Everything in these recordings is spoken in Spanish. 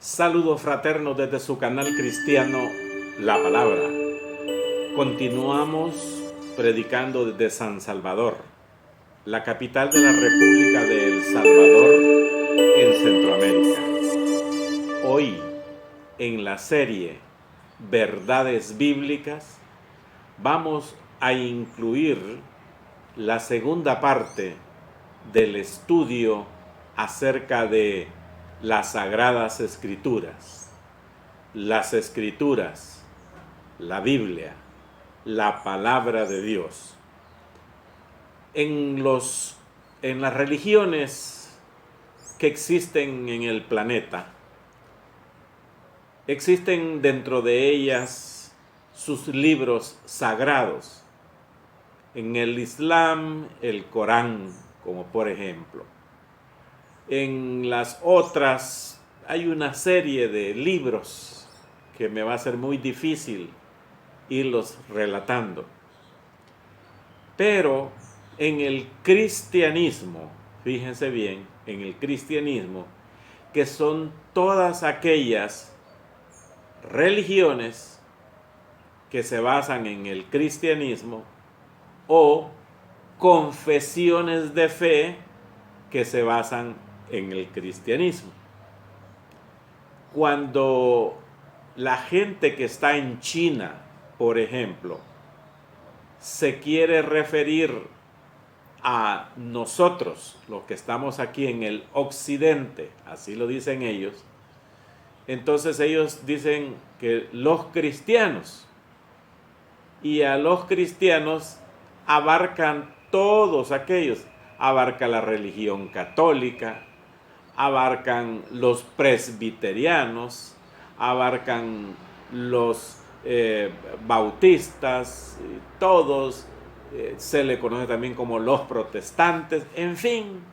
Saludos fraternos desde su canal cristiano La Palabra. Continuamos predicando desde San Salvador, la capital de la República de El Salvador en Centroamérica. Hoy, en la serie Verdades Bíblicas, vamos a incluir la segunda parte del estudio acerca de las Sagradas Escrituras. Las Escrituras, la Biblia, la Palabra de Dios. En las religiones que existen en el planeta, existen dentro de ellas sus libros sagrados. En el Islam, el Corán, como por ejemplo. En las otras hay una serie de libros que me va a ser muy difícil irlos relatando. Pero en el cristianismo, fíjense bien, en el cristianismo, que son todas aquellas religiones que se basan en el cristianismo o confesiones de fe que se basan en el cristianismo. Cuando la gente que está en China, por ejemplo, se quiere referir a nosotros, los que estamos aquí en el occidente, así lo dicen ellos, entonces ellos dicen que los cristianos, y a los cristianos abarcan todos aquellos, abarca la religión católica, abarcan los presbiterianos, abarcan los bautistas, todos, se le conoce también como los protestantes, en fin,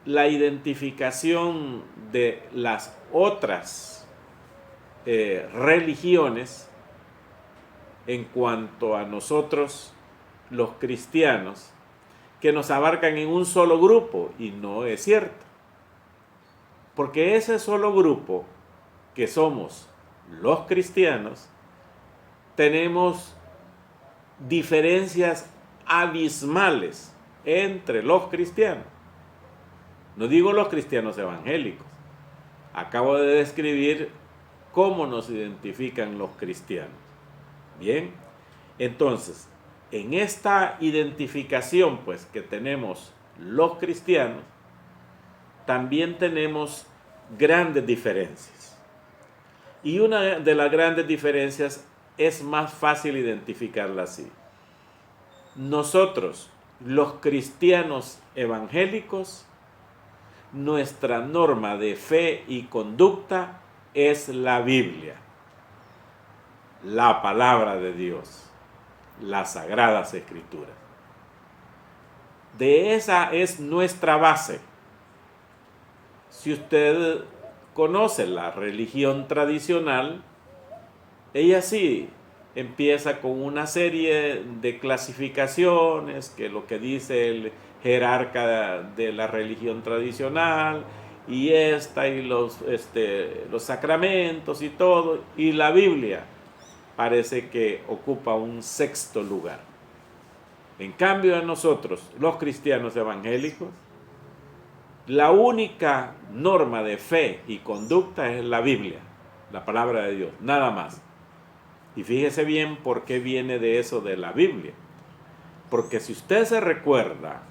la identificación de las otras religiones en cuanto a nosotros, los cristianos, que nos abarcan en un solo grupo, y no es cierto. Porque ese solo grupo, que somos los cristianos, tenemos diferencias abismales entre los cristianos. No digo los cristianos evangélicos. Acabo de describir cómo nos identifican los cristianos. Bien, entonces, en esta identificación pues que tenemos los cristianos, también tenemos grandes diferencias. Y una de las grandes diferencias es más fácil identificarla así. Nosotros, los cristianos evangélicos, nuestra norma de fe y conducta es la Biblia, la palabra de Dios, las Sagradas Escrituras. De esa es nuestra base. Si usted conoce la religión tradicional, ella sí empieza con una serie de clasificaciones, que lo que dice el jerarca de la religión tradicional, y los sacramentos y todo, y la Biblia parece que ocupa un sexto lugar. En cambio, a nosotros, los cristianos evangélicos, la única norma de fe y conducta es la Biblia, la palabra de Dios, nada más. Y fíjese bien por qué viene de eso de la Biblia. Porque si usted se recuerda,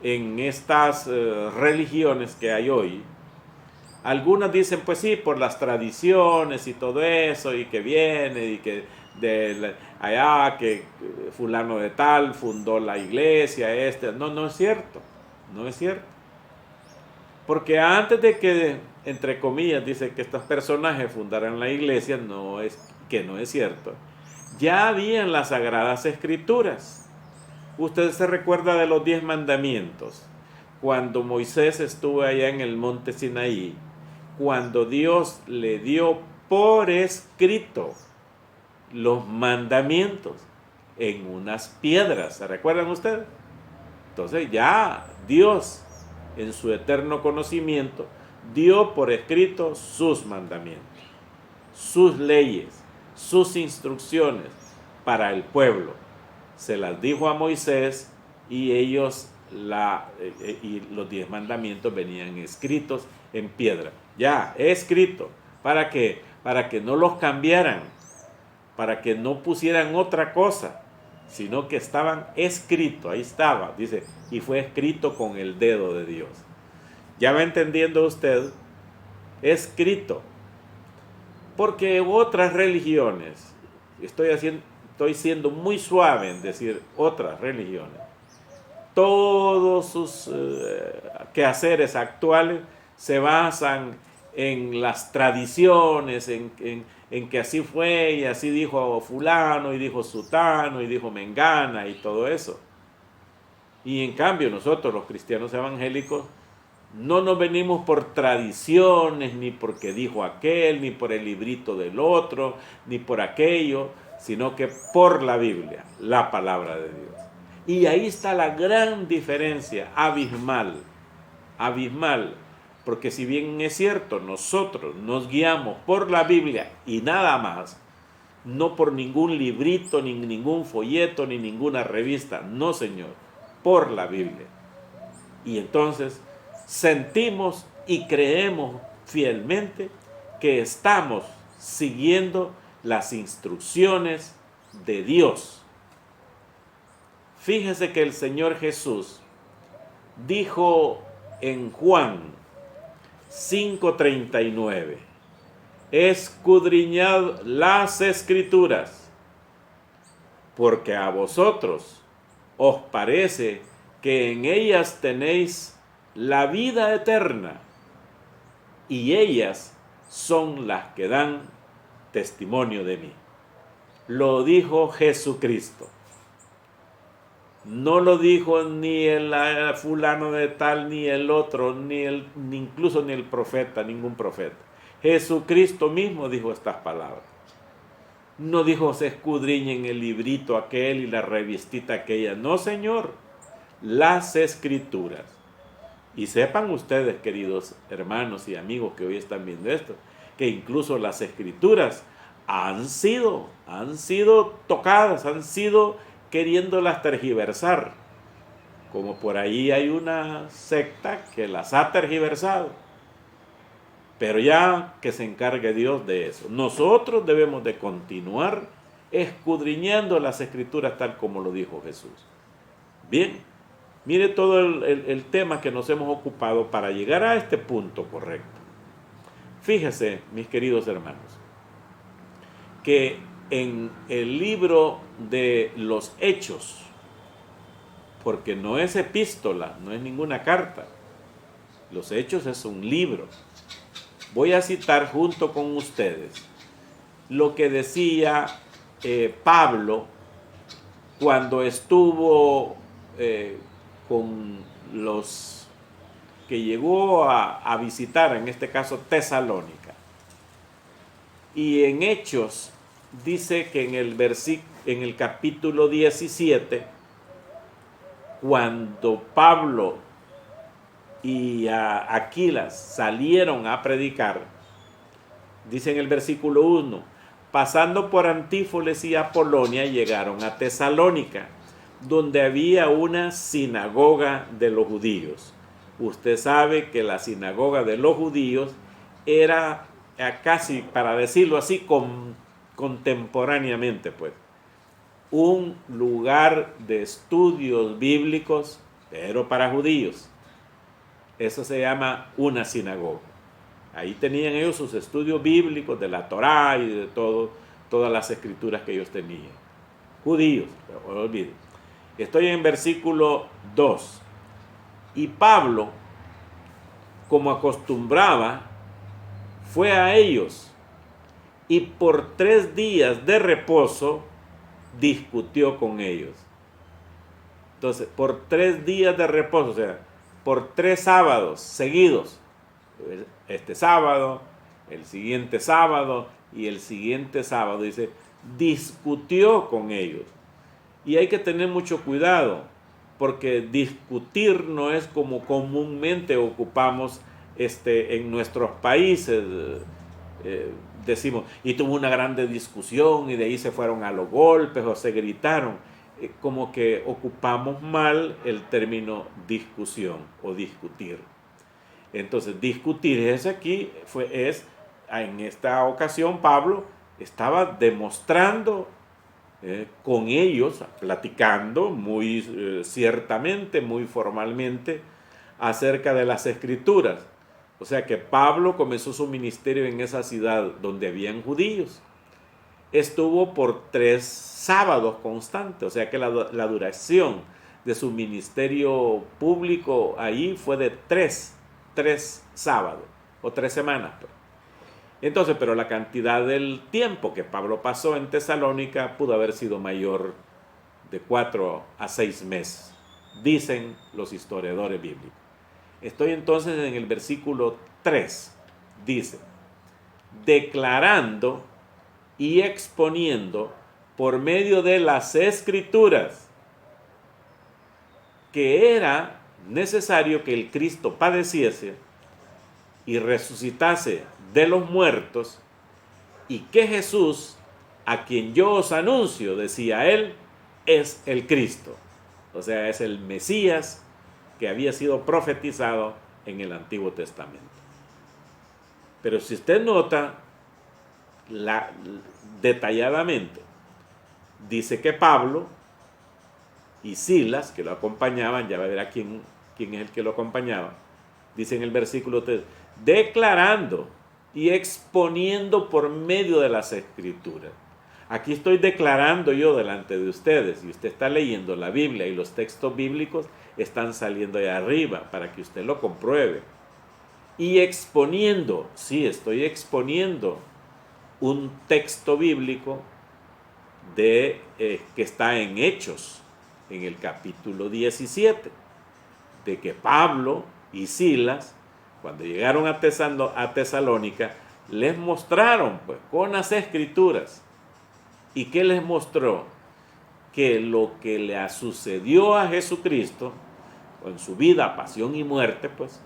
en estas religiones que hay hoy, algunas dicen, pues sí, por las tradiciones y todo eso, y que viene, y que allá, que fulano de tal fundó la iglesia, no es cierto, no es cierto. Porque antes de que, entre comillas, dice que estos personajes fundaran la iglesia, no es cierto. Ya habían las Sagradas Escrituras. Usted se recuerda de los 10 mandamientos. Cuando Moisés estuvo allá en el monte Sinaí, cuando Dios le dio por escrito los mandamientos en unas piedras. ¿Se recuerdan ustedes? Entonces ya Dios, en su eterno conocimiento, dio por escrito sus mandamientos, sus leyes, sus instrucciones para el pueblo. Se las dijo a Moisés y ellos y los 10 mandamientos venían escritos en piedra. Ya, escrito. ¿Para qué? Para que no los cambiaran, para que no pusieran otra cosa, sino que estaban escritos. Ahí estaba, dice, y fue escrito con el dedo de Dios. ¿Ya va entendiendo usted? Escrito. Porque otras religiones, estoy siendo muy suave en decir otras religiones, todos sus quehaceres actuales se basan en las tradiciones, en que así fue y así dijo fulano y dijo sutano y dijo mengana y todo eso. Y en cambio nosotros los cristianos evangélicos no nos venimos por tradiciones, ni porque dijo aquel, ni por el librito del otro, ni por aquello, sino que por la Biblia, la palabra de Dios. Y ahí está la gran diferencia, abismal, abismal, porque si bien es cierto, nosotros nos guiamos por la Biblia y nada más, no por ningún librito, ni ningún folleto, ni ninguna revista, no señor, por la Biblia. Y entonces sentimos y creemos fielmente que estamos siguiendo las instrucciones de Dios. Fíjese que el Señor Jesús dijo en Juan 5:39, escudriñad las Escrituras, porque a vosotros os parece que en ellas tenéis la vida eterna, y ellas son las que dan testimonio de mí. Lo dijo Jesucristo. No lo dijo ni el fulano de tal, ni el otro, ni incluso ni el profeta, ningún profeta. Jesucristo mismo dijo estas palabras. No dijo se escudriñen el librito aquel y la revistita aquella. No, Señor. Las Escrituras. Y sepan ustedes, queridos hermanos y amigos que hoy están viendo esto, que incluso las Escrituras han sido tocadas, han sido queriéndolas tergiversar. Como por ahí hay una secta que las ha tergiversado. Pero ya que se encargue Dios de eso. Nosotros debemos de continuar escudriñando las Escrituras tal como lo dijo Jesús. Bien. Mire todo el tema que nos hemos ocupado para llegar a este punto correcto. Fíjese, mis queridos hermanos, que en el libro de los Hechos, porque no es epístola, no es ninguna carta, los Hechos es un libro. Voy a citar junto con ustedes lo que decía Pablo cuando estuvo con los que llegó a visitar, en este caso Tesalónica. Y en Hechos dice que en el capítulo 17, cuando Pablo y Aquilas salieron a predicar, dice en el versículo 1, pasando por Antífolis y Apolonia, llegaron a Tesalónica, donde había una sinagoga de los judíos. Usted sabe que la sinagoga de los judíos era casi, para decirlo así, contemporáneamente, pues, un lugar de estudios bíblicos, pero para judíos. Eso se llama una sinagoga. Ahí tenían ellos sus estudios bíblicos de la Torá y de todas las escrituras que ellos tenían. Judíos, no olviden. Estoy en versículo 2. Y Pablo, como acostumbraba, fue a ellos y por 3 días de reposo discutió con ellos. Entonces, por 3 días de reposo, o sea, por 3 sábados seguidos, este sábado, el siguiente sábado y el siguiente sábado, dice, discutió con ellos. Y hay que tener mucho cuidado, porque discutir no es como comúnmente ocupamos en nuestros países decimos, y tuvo una grande discusión y de ahí se fueron a los golpes o se gritaron, como que ocupamos mal el término discusión o discutir. Entonces, discutir es aquí, en esta ocasión Pablo estaba demostrando con ellos, platicando muy ciertamente, muy formalmente, acerca de las Escrituras. O sea que Pablo comenzó su ministerio en esa ciudad donde habían judíos. Estuvo por 3 sábados constantes, o sea que la duración de su ministerio público ahí fue de 3 sábados o 3 semanas. Entonces, pero la cantidad del tiempo que Pablo pasó en Tesalónica pudo haber sido mayor de 4 a 6 meses, dicen los historiadores bíblicos. Estoy entonces en el versículo 3, dice, declarando y exponiendo por medio de las Escrituras que era necesario que el Cristo padeciese y resucitase de los muertos, y que Jesús, a quien yo os anuncio, decía él, es el Cristo. O sea, es el Mesías que había sido profetizado en el Antiguo Testamento. Pero si usted nota detalladamente, dice que Pablo y Silas, que lo acompañaban, ya verá quién es el que lo acompañaba, dice en el versículo 3, declarando y exponiendo por medio de las Escrituras. Aquí estoy declarando yo delante de ustedes, y usted está leyendo la Biblia y los textos bíblicos están saliendo ahí arriba para que usted lo compruebe. Y exponiendo, sí, estoy exponiendo un texto bíblico que está en Hechos, en el capítulo 17, de que Pablo y Silas, cuando llegaron a Tesalónica, les mostraron pues, con las Escrituras. ¿Y qué les mostró? Que lo que le sucedió a Jesucristo, en su vida, pasión y muerte, pues,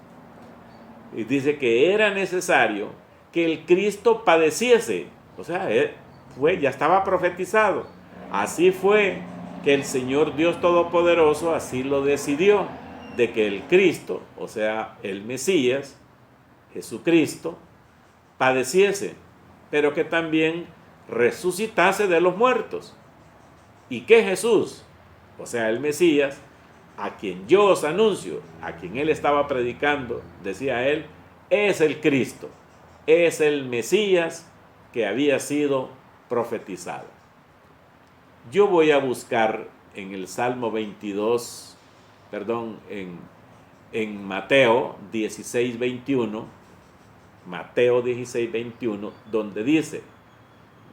y dice que era necesario que el Cristo padeciese. O sea, ya estaba profetizado. Así fue que el Señor Dios Todopoderoso así lo decidió, de que el Cristo, o sea, el Mesías, Jesucristo, padeciese, pero que también resucitase de los muertos. Y que Jesús, o sea, el Mesías, a quien yo os anuncio, a quien él estaba predicando, decía él, es el Cristo, es el Mesías que había sido profetizado. Yo voy a buscar en el Salmo 22, en Mateo 16, 21, Mateo 16, 21, donde dice,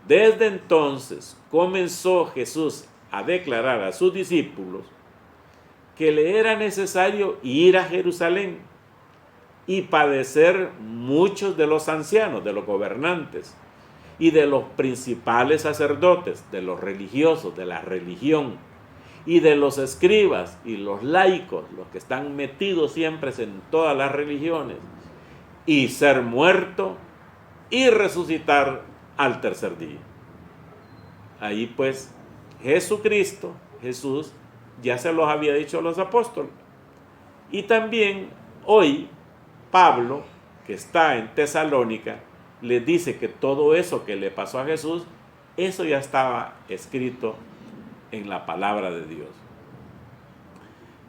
desde entonces comenzó Jesús a declarar a sus discípulos que le era necesario ir a Jerusalén y padecer muchos de los ancianos, de los gobernantes y de los principales sacerdotes, de los religiosos, de la religión y de los escribas y los laicos, los que están metidos siempre en todas las religiones, y ser muerto y resucitar al tercer día. Ahí pues Jesús, ya se los había dicho a los apóstoles. Y también hoy Pablo, que está en Tesalónica, les dice que todo eso que le pasó a Jesús, eso ya estaba escrito en la palabra de Dios.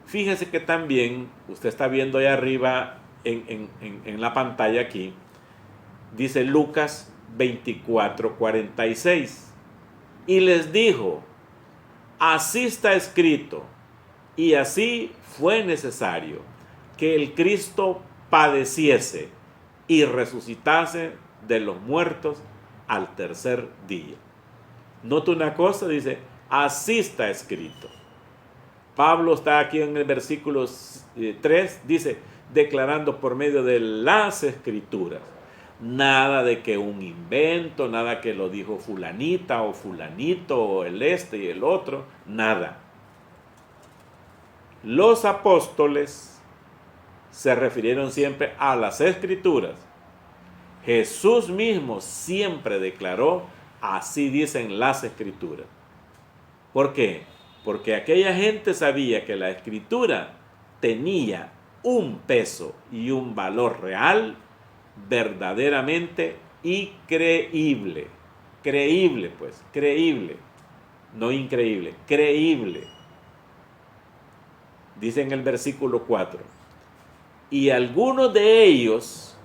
Fíjese que también, usted está viendo ahí arriba en la pantalla aquí, dice Lucas 24:46. Y les dijo, así está escrito, y así fue necesario que el Cristo padeciese y resucitase de los muertos al tercer día. Nota una cosa, dice, así está escrito. Pablo está aquí en el versículo 3, dice, declarando por medio de las Escrituras. Nada de que un invento, nada que lo dijo fulanita o fulanito o el este y el otro, nada. Los apóstoles se refirieron siempre a las Escrituras. Jesús mismo siempre declaró, así dicen las Escrituras. ¿Por qué? Porque aquella gente sabía que la Escritura tenía un peso y un valor real, verdaderamente y creíble. Creíble, pues, creíble. No increíble, creíble. Dice en el versículo 4. Y algunos de ellos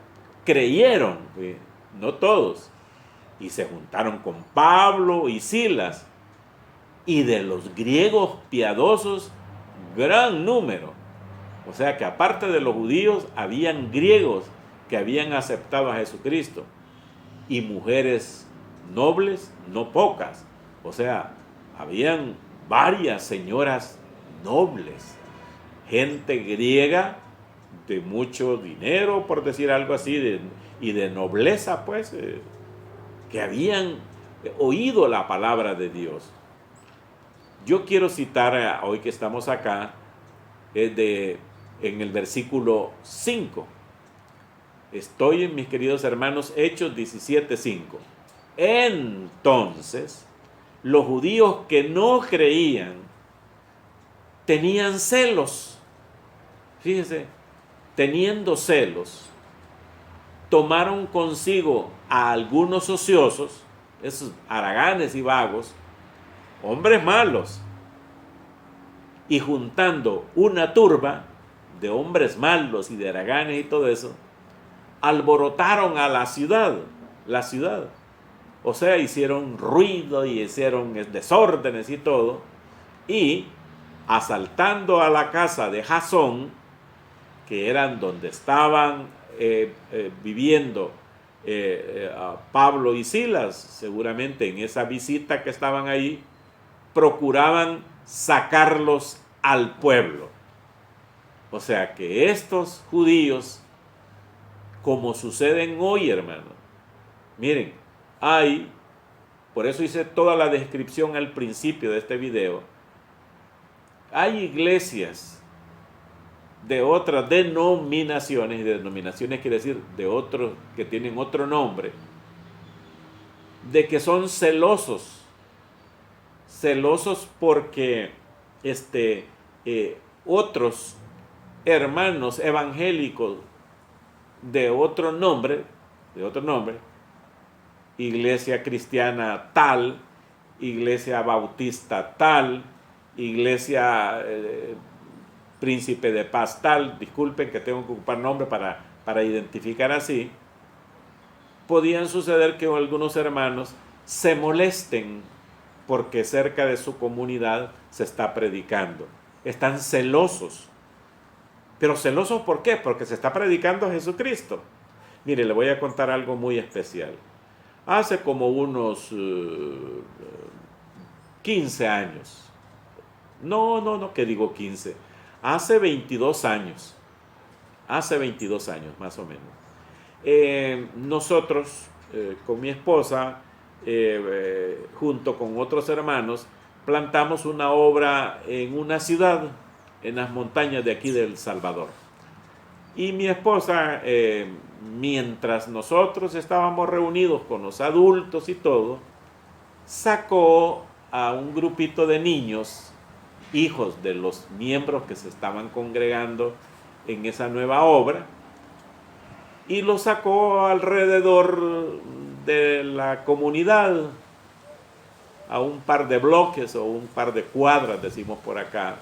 creyeron, no todos, y se juntaron con Pablo y Silas, y de los griegos piadosos, gran número. O sea que aparte de los judíos, habían griegos que habían aceptado a Jesucristo, y mujeres nobles, no pocas. O sea, habían varias señoras nobles, gente griega de mucho dinero, por decir algo así, y de nobleza, pues, que habían oído la palabra de Dios. Yo quiero citar, hoy que estamos acá, en el versículo 5. Estoy en, mis queridos hermanos, Hechos 17:5. Entonces, los judíos que no creían tenían celos. Fíjense, teniendo celos, tomaron consigo a algunos ociosos, esos haraganes y vagos, hombres malos, y juntando una turba de hombres malos y de haraganes y todo eso, alborotaron a la ciudad. O sea, hicieron ruido y hicieron desórdenes y todo, y asaltando a la casa de Jasón, que eran donde estaban viviendo a Pablo y Silas, seguramente en esa visita que estaban ahí, procuraban sacarlos al pueblo. O sea que estos judíos, como suceden hoy, hermano, miren, por eso hice toda la descripción al principio de este video, hay iglesias de otras denominaciones, y denominaciones quiere decir de otros que tienen otro nombre, de que son celosos porque otros hermanos evangélicos de otro nombre, iglesia cristiana tal, iglesia bautista tal, iglesia príncipe de paz tal, disculpen que tengo que ocupar nombre para identificar así, podían suceder que algunos hermanos se molesten porque cerca de su comunidad se está predicando. Están celosos. ¿Pero celosos por qué? Porque se está predicando a Jesucristo. Mire, le voy a contar algo muy especial. Hace como unos 15 años. No, que digo 15. Hace 22 años. Hace 22 años, más o menos. Nosotros, con mi esposa, junto con otros hermanos, plantamos una obra en una ciudad, en las montañas de aquí de El Salvador. Y mi esposa, mientras nosotros estábamos reunidos con los adultos y todo, sacó a un grupito de niños, hijos de los miembros que se estaban congregando en esa nueva obra, y los sacó alrededor de la comunidad, a un par de bloques o un par de cuadras, decimos por acá,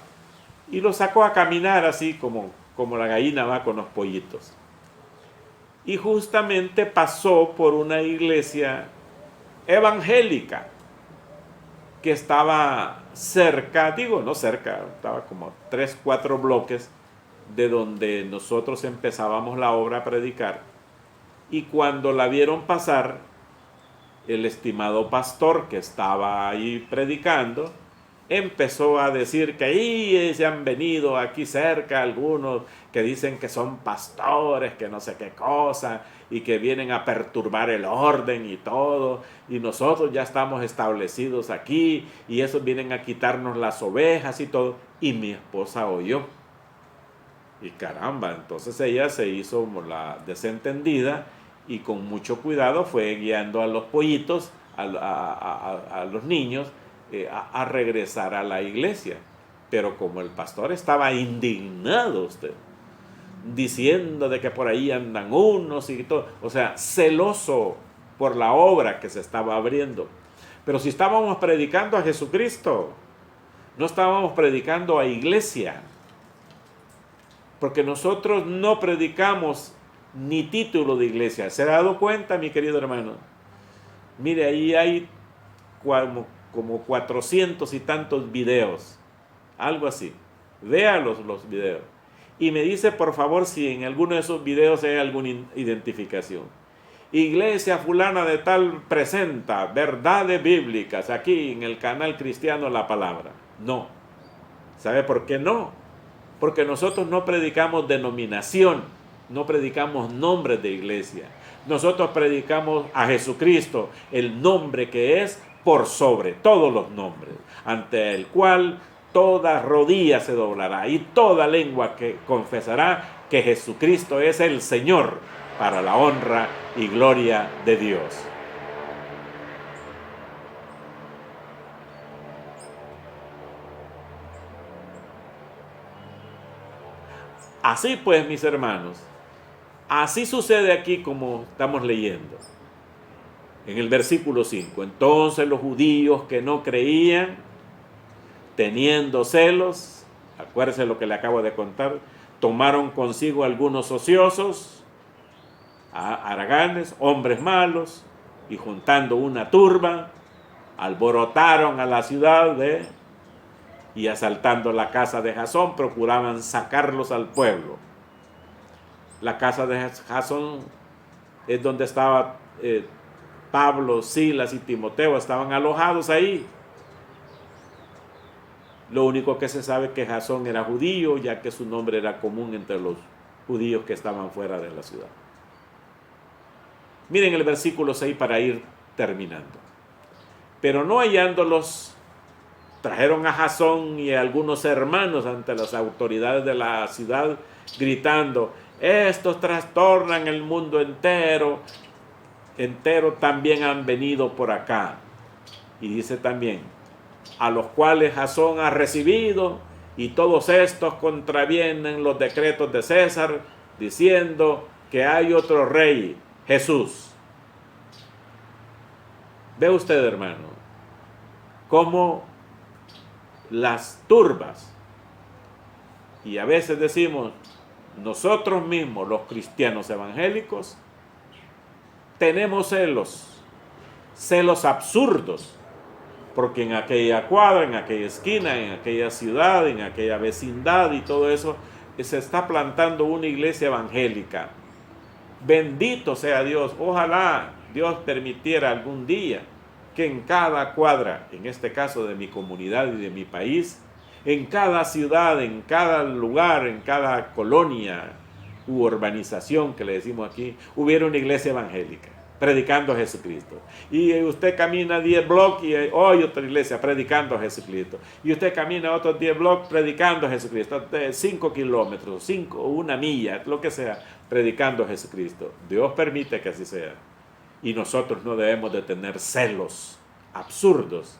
y los sacó a caminar así como la gallina va con los pollitos. Y justamente pasó por una iglesia evangélica que estaba cerca, estaba como 3, 4 bloques de donde nosotros empezábamos la obra a predicar. Y cuando la vieron pasar, el estimado pastor que estaba ahí predicando empezó a decir que ahí se han venido aquí cerca algunos que dicen que son pastores, que no sé qué cosa, y que vienen a perturbar el orden y todo, y nosotros ya estamos establecidos aquí, y esos vienen a quitarnos las ovejas y todo. Y mi esposa oyó. Y caramba, entonces ella se hizo la desentendida y con mucho cuidado fue guiando a los pollitos, a los niños, a regresar a la iglesia. Pero como el pastor estaba indignado, diciendo de que por ahí andan unos y todo, o sea, celoso por la obra que se estaba abriendo. Pero si estábamos predicando a Jesucristo, no estábamos predicando a iglesia, porque nosotros no predicamos ni título de iglesia. ¿Se ha dado cuenta, mi querido hermano? Mire, ahí hay como 400 y tantos videos, algo así. Vea los videos y me dice por favor si en alguno de esos videos hay alguna identificación. Iglesia fulana de tal presenta verdades bíblicas aquí en el canal Cristiano La Palabra. No. ¿Sabe por qué no? Porque nosotros no predicamos denominación, no predicamos nombres de iglesia. Nosotros predicamos a Jesucristo, el nombre que es por sobre todos los nombres, ante el cual toda rodilla se doblará y toda lengua que confesará que Jesucristo es el Señor, para la honra y gloria de Dios. Así pues, mis hermanos, así sucede aquí como estamos leyendo. En el versículo 5, entonces los judíos que no creían, teniendo celos, acuérdense lo que le acabo de contar, tomaron consigo algunos ociosos, haraganes, hombres malos, y juntando una turba, alborotaron a la ciudad y asaltando la casa de Jasón, procuraban sacarlos al pueblo. La casa de Jasón es donde estaba Pablo, Silas y Timoteo, estaban alojados ahí. Lo único que se sabe es que Jasón era judío, ya que su nombre era común entre los judíos que estaban fuera de la ciudad. Miren el versículo 6 para ir terminando. Pero no hallándolos, trajeron a Jasón y a algunos hermanos ante las autoridades de la ciudad, gritando, estos trastornan el mundo entero también han venido por acá. Y dice también, a los cuales Jasón ha recibido, y todos estos contravienen los decretos de César, diciendo que hay otro rey, Jesús. Ve usted, hermano, cómo las turbas, y a veces decimos, nosotros mismos, los cristianos evangélicos, tenemos celos absurdos, porque en aquella cuadra, en aquella esquina, en aquella ciudad, en aquella vecindad y todo eso, se está plantando una iglesia evangélica. Bendito sea Dios. Ojalá Dios permitiera algún día que en cada cuadra, en este caso de mi comunidad y de mi país, en cada ciudad, en cada lugar, en cada colonia u urbanización que le decimos aquí, hubiera una iglesia evangélica predicando a Jesucristo. Y usted camina 10 bloques y hoy otra iglesia predicando a Jesucristo. Y usted camina otros 10 bloques predicando a Jesucristo. 5 kilómetros, 1 milla, lo que sea, predicando a Jesucristo. Dios permite que así sea. Y nosotros no debemos de tener celos absurdos,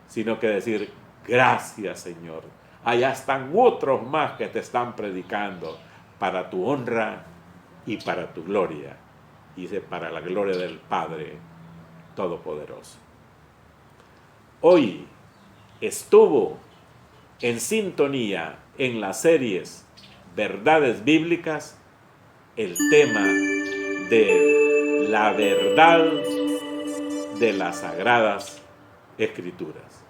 sino que decir, gracias Señor. Allá están otros más que te están predicando para tu honra y para tu gloria. Dice, para la gloria del Padre Todopoderoso. Hoy estuvo en sintonía en las series Verdades Bíblicas el tema de la verdad de las Sagradas Escrituras.